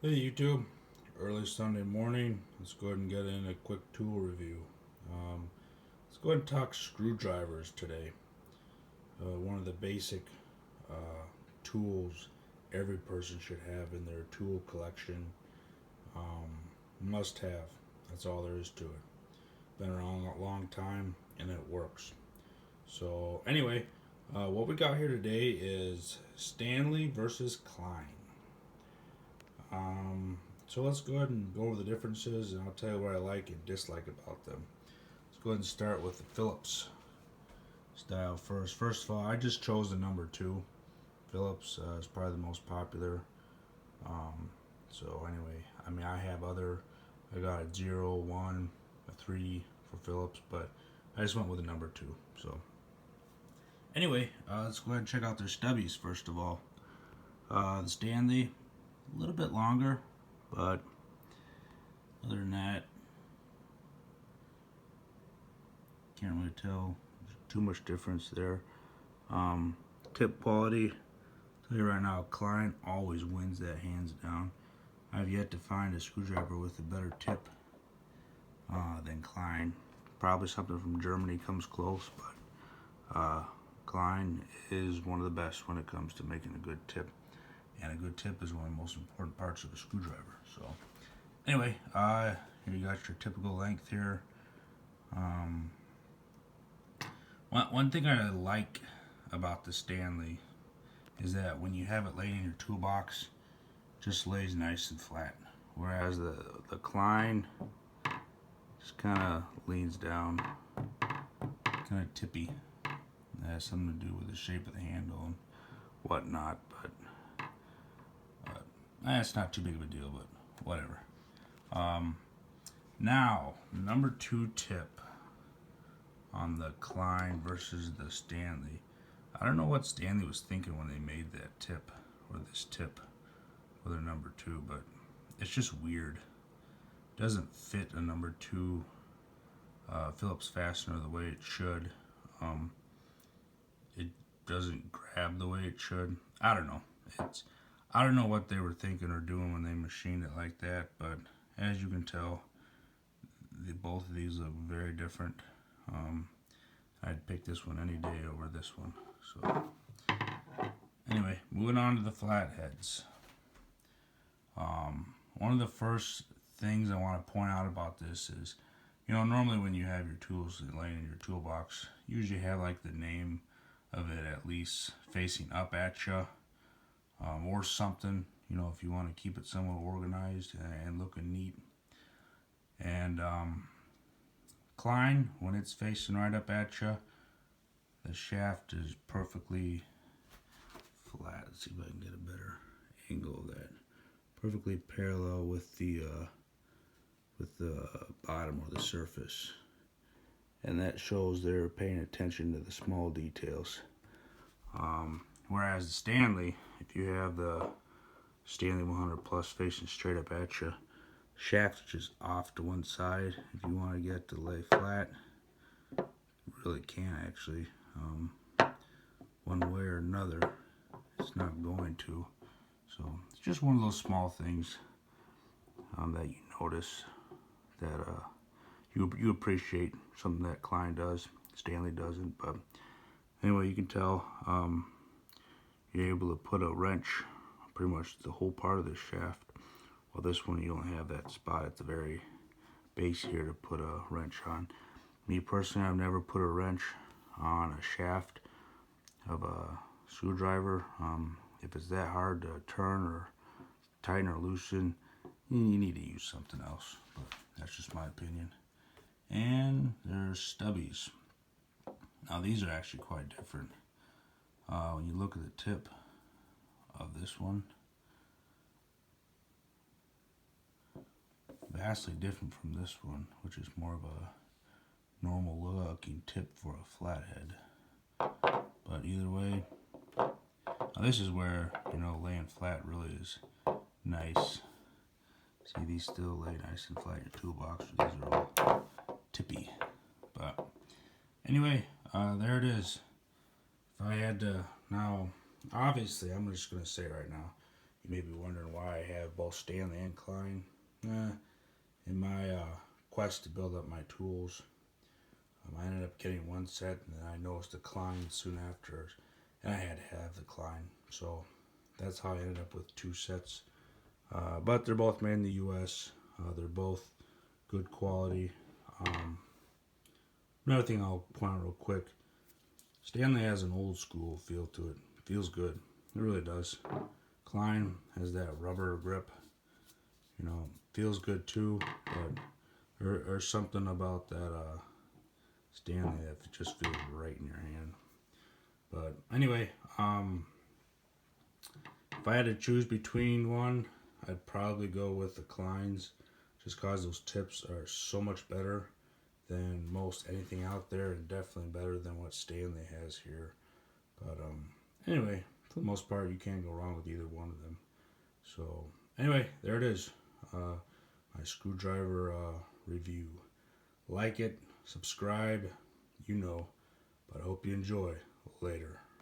Hey YouTube, early Sunday morning. Let's go ahead and get in a quick tool review. Let's go ahead and talk screwdrivers today. One of the basic uh, tools every person should have in their tool collection. Must have. That's all there is to it. Been around a long time and it works. So, anyway, what we got here today is Stanley versus Klein. Um, so let's go ahead and go over the differences, and I'll tell you what I like and dislike about them. Let's go ahead and start with the Phillips style first. First of all, I just chose the number two. Phillips is probably the most popular. Um, so anyway, I have other. I got a 0, 1, a 3 for Phillips, but I just went with the number two. So anyway, let's go ahead and check out their stubbies first of all. The Stanley, a little bit longer, but other than that, can't really tell too much difference there. Tip quality, I'll tell you right now, Klein always wins that hands down. I've yet to find a screwdriver with a better tip than Klein. Probably something from Germany comes close, but Klein is one of the best when it comes to making a good tip. And a good tip is one of the most important parts of a screwdriver. So anyway, here you got your typical length here. One thing I like about the Stanley is that when you have it laying in your toolbox, it just lays nice and flat. Whereas the Klein just kind of leans down, kind of tippy. It has something to do with the shape of the handle and whatnot, but it's not too big of a deal, but whatever. Now, number two tip on the Klein versus the Stanley. I don't know what Stanley was thinking when they made that tip, or this tip for their number two, but it's just weird. It doesn't fit a number two Phillips fastener the way it should. It doesn't grab the way it should. I don't know. I don't know what they were thinking or doing when they machined it like that, but as you can tell, both of these look very different. I'd pick this one any day over this one. So anyway, moving on to the flatheads. One of the first things I want to point out about this is, normally when you have your tools laying in your toolbox, you usually have like the name of it at least facing up at you, or something, if you want to keep it somewhat organized and looking neat. And Klein, when it's facing right up at you, the shaft is perfectly flat. Let's see if I can get a better angle of that. Perfectly parallel with the bottom or the surface, and that shows they're paying attention to the small details. Whereas the Stanley, if you have the Stanley 100 Plus facing straight up at you, shaft is just off to one side. If you want to get it to lay flat, you really can't actually. One way or another, it's not going to. So it's just one of those small things that you notice that you appreciate, something that Klein does, Stanley doesn't. But anyway, you can tell you're able to put a wrench pretty much the whole part of this shaft. Well, this one you don't have that spot at the very base here to put a wrench on. Me personally, I've never put a wrench on a shaft of a screwdriver. If it's that hard to turn or tighten or loosen, you need to use something else. But that's just my opinion. And there's stubbies. Now these are actually quite different. When you look at the tip of this one, vastly different from this one, which is more of a normal looking tip for a flathead. But either way, now this is where, laying flat really is nice. See, these still lay nice and flat in your toolbox. These are all tippy. But anyway, there it is. If I had to, now, obviously, I'm just going to say right now, you may be wondering why I have both Stanley and Klein. In my quest to build up my tools, I ended up getting one set, and then I noticed the Klein soon after, and I had to have the Klein. So that's how I ended up with two sets. But they're both made in the U.S. They're both good quality. Another thing I'll point out real quick, Stanley has an old school feel to it. Feels good. It really does. Klein has that rubber grip. You know, feels good too, but there's something about that Stanley that just feels right in your hand. But anyway, if I had to choose between one, I'd probably go with the Kleins, just because those tips are so much better than most anything out there, and definitely better than what Stanley has here. But anyway, for the most part, you can't go wrong with either one of them. So anyway, there it is, my screwdriver review. Like it, subscribe, but I hope you enjoy. Later.